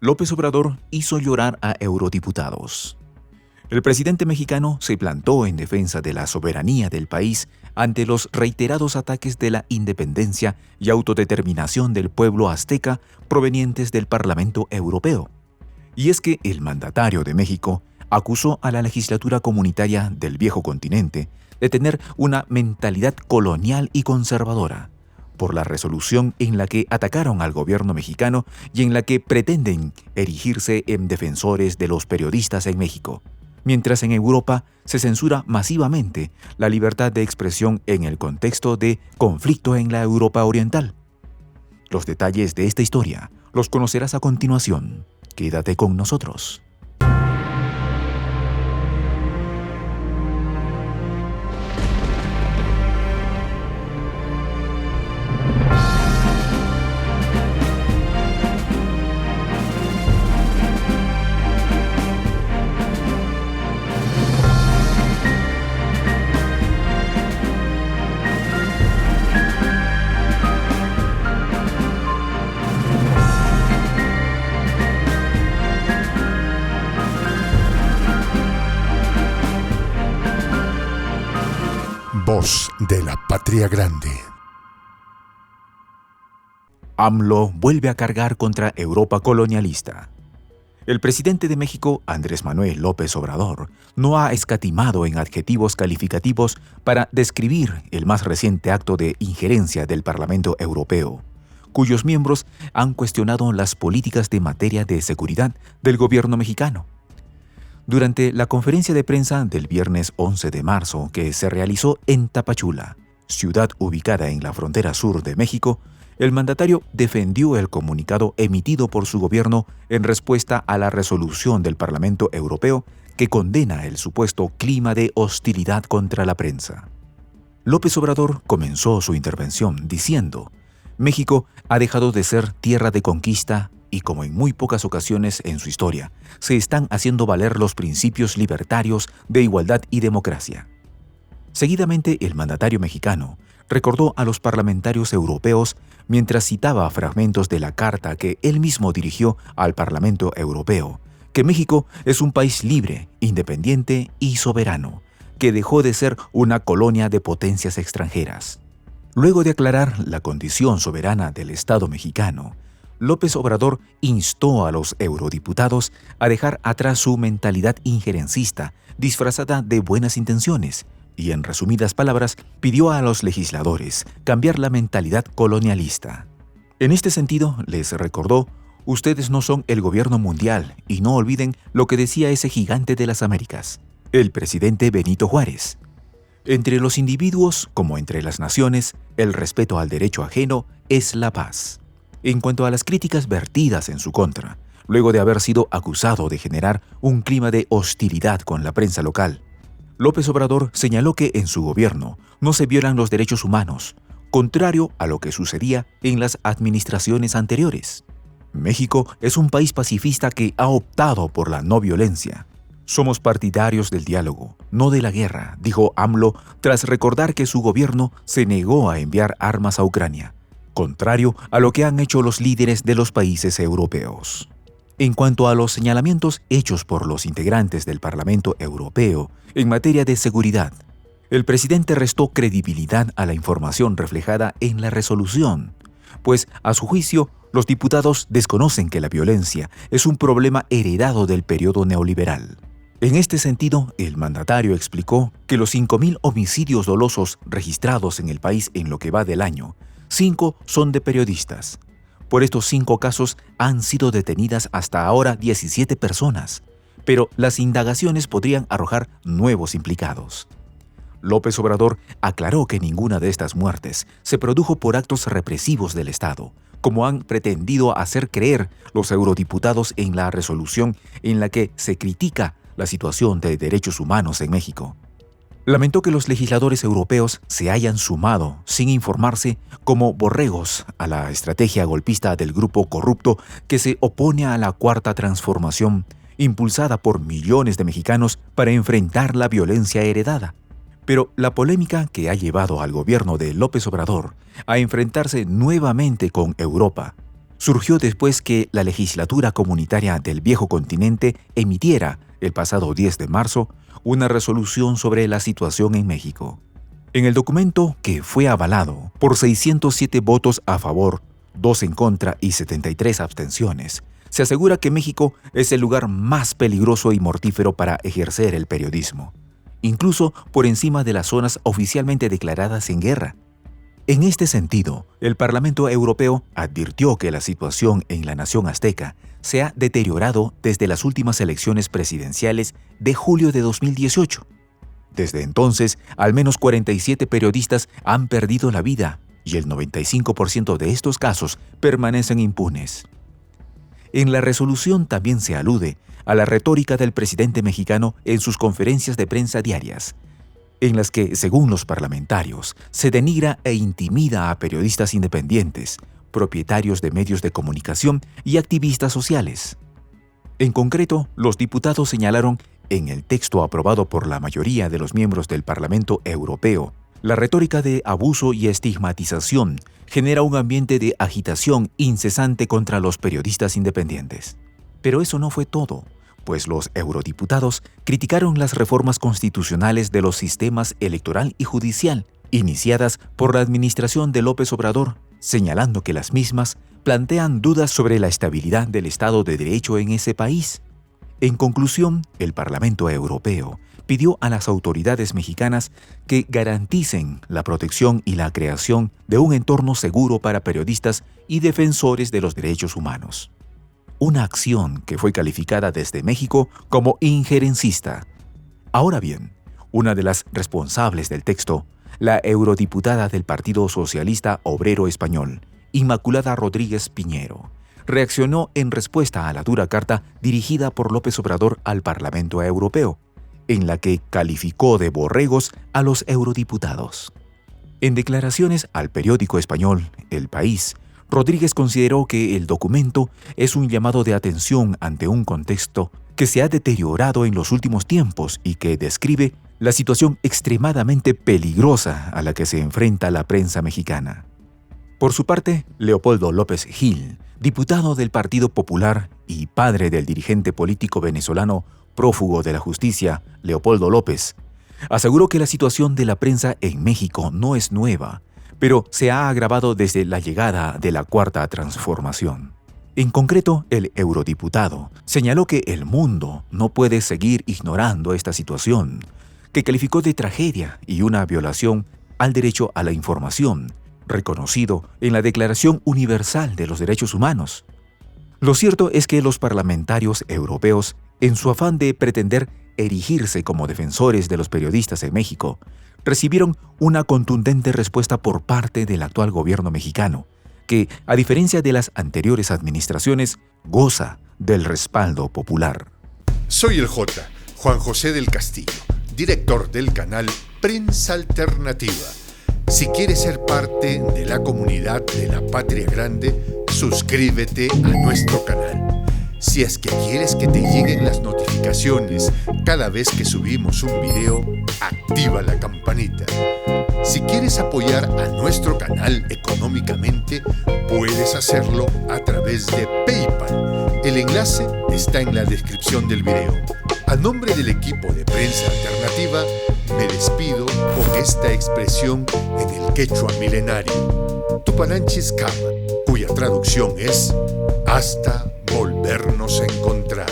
López Obrador hizo llorar a eurodiputados. El presidente mexicano se plantó en defensa de la soberanía del país ante los reiterados ataques de la independencia y autodeterminación del pueblo azteca provenientes del Parlamento Europeo. Y es que el mandatario de México acusó a la legislatura comunitaria del viejo continente de tener una mentalidad colonial y conservadora, por la resolución en la que atacaron al gobierno mexicano y en la que pretenden erigirse en defensores de los periodistas en México, mientras en Europa se censura masivamente la libertad de expresión en el contexto de conflicto en la Europa Oriental. Los detalles de esta historia los conocerás a continuación. Quédate con nosotros. Voz de la Patria Grande. AMLO vuelve a cargar contra Europa colonialista. El presidente de México, Andrés Manuel López Obrador, no ha escatimado en adjetivos calificativos para describir el más reciente acto de injerencia del Parlamento Europeo, cuyos miembros han cuestionado las políticas de materia de seguridad del gobierno mexicano. Durante la conferencia de prensa del viernes 11 de marzo que se realizó en Tapachula, ciudad ubicada en la frontera sur de México, el mandatario defendió el comunicado emitido por su gobierno en respuesta a la resolución del Parlamento Europeo que condena el supuesto clima de hostilidad contra la prensa. López Obrador comenzó su intervención diciendo: México ha dejado de ser tierra de conquista y, como en muy pocas ocasiones en su historia, se están haciendo valer los principios libertarios de igualdad y democracia. Seguidamente, el mandatario mexicano recordó a los parlamentarios europeos mientras citaba fragmentos de la carta que él mismo dirigió al Parlamento Europeo, que México es un país libre, independiente y soberano, que dejó de ser una colonia de potencias extranjeras. Luego de aclarar la condición soberana del Estado mexicano, López Obrador instó a los eurodiputados a dejar atrás su mentalidad injerencista, disfrazada de buenas intenciones, y en resumidas palabras, pidió a los legisladores cambiar la mentalidad colonialista. En este sentido, les recordó: ustedes no son el gobierno mundial y no olviden lo que decía ese gigante de las Américas, el presidente Benito Juárez. Entre los individuos, como entre las naciones, el respeto al derecho ajeno es la paz. En cuanto a las críticas vertidas en su contra, luego de haber sido acusado de generar un clima de hostilidad con la prensa local, López Obrador señaló que en su gobierno no se violan los derechos humanos, contrario a lo que sucedía en las administraciones anteriores. México es un país pacifista que ha optado por la no violencia. Somos partidarios del diálogo, no de la guerra, dijo AMLO tras recordar que su gobierno se negó a enviar armas a Ucrania, contrario a lo que han hecho los líderes de los países europeos. En cuanto a los señalamientos hechos por los integrantes del Parlamento Europeo en materia de seguridad, el presidente restó credibilidad a la información reflejada en la resolución, pues, a su juicio, los diputados desconocen que la violencia es un problema heredado del periodo neoliberal. En este sentido, el mandatario explicó que los 5.000 homicidios dolosos registrados en el país en lo que va del año, 5 son de periodistas. Por estos 5 casos han sido detenidas hasta ahora 17 personas, pero las indagaciones podrían arrojar nuevos implicados. López Obrador aclaró que ninguna de estas muertes se produjo por actos represivos del Estado, como han pretendido hacer creer los eurodiputados en la resolución en la que se critica la situación de derechos humanos en México. Lamentó que los legisladores europeos se hayan sumado, sin informarse, como borregos a la estrategia golpista del grupo corrupto que se opone a la Cuarta Transformación, impulsada por millones de mexicanos para enfrentar la violencia heredada. Pero la polémica que ha llevado al gobierno de López Obrador a enfrentarse nuevamente con Europa surgió después que la legislatura comunitaria del viejo continente emitiera, el pasado 10 de marzo, una resolución sobre la situación en México. En el documento, que fue avalado por 607 votos a favor, 2 en contra y 73 abstenciones, se asegura que México es el lugar más peligroso y mortífero para ejercer el periodismo, incluso por encima de las zonas oficialmente declaradas en guerra. En este sentido, el Parlamento Europeo advirtió que la situación en la nación azteca se ha deteriorado desde las últimas elecciones presidenciales de julio de 2018. Desde entonces, al menos 47 periodistas han perdido la vida y el 95% de estos casos permanecen impunes. En la resolución también se alude a la retórica del presidente mexicano en sus conferencias de prensa diarias, en las que, según los parlamentarios, se denigra e intimida a periodistas independientes, propietarios de medios de comunicación y activistas sociales. En concreto, los diputados señalaron en el texto aprobado por la mayoría de los miembros del Parlamento Europeo, la retórica de abuso y estigmatización genera un ambiente de agitación incesante contra los periodistas independientes. Pero eso no fue todo, pues los eurodiputados criticaron las reformas constitucionales de los sistemas electoral y judicial, iniciadas por la administración de López Obrador, señalando que las mismas plantean dudas sobre la estabilidad del Estado de Derecho en ese país. En conclusión, el Parlamento Europeo pidió a las autoridades mexicanas que garanticen la protección y la creación de un entorno seguro para periodistas y defensores de los derechos humanos. Una acción que fue calificada desde México como injerencista. Ahora bien, una de las responsables del texto, la eurodiputada del Partido Socialista Obrero Español, Inmaculada Rodríguez Piñero, reaccionó en respuesta a la dura carta dirigida por López Obrador al Parlamento Europeo, en la que calificó de borregos a los eurodiputados. En declaraciones al periódico español El País, Rodríguez consideró que el documento es un llamado de atención ante un contexto que se ha deteriorado en los últimos tiempos y que describe la situación extremadamente peligrosa a la que se enfrenta la prensa mexicana. Por su parte, Leopoldo López Gil, diputado del Partido Popular y padre del dirigente político venezolano prófugo de la justicia, Leopoldo López, aseguró que la situación de la prensa en México no es nueva, pero se ha agravado desde la llegada de la Cuarta Transformación. En concreto, el eurodiputado señaló que el mundo no puede seguir ignorando esta situación, que calificó de tragedia y una violación al derecho a la información, reconocido en la Declaración Universal de los Derechos Humanos. Lo cierto es que los parlamentarios europeos, en su afán de pretender erigirse como defensores de los periodistas en México, recibieron una contundente respuesta por parte del actual gobierno mexicano, que, a diferencia de las anteriores administraciones, goza del respaldo popular. Soy el J, Juan José del Castillo, director del canal Prensa Alternativa. Si quieres ser parte de la comunidad de la Patria Grande, suscríbete a nuestro canal. Si es que quieres que te lleguen las notificaciones cada vez que subimos un video, activa la campanita. Si quieres apoyar a nuestro canal económicamente, puedes hacerlo a través de PayPal. El enlace está en la descripción del video. A nombre del equipo de Prensa Alternativa, me despido con esta expresión en el quechua milenario, Tupananchis Kama, cuya traducción es hasta volvernos a encontrar.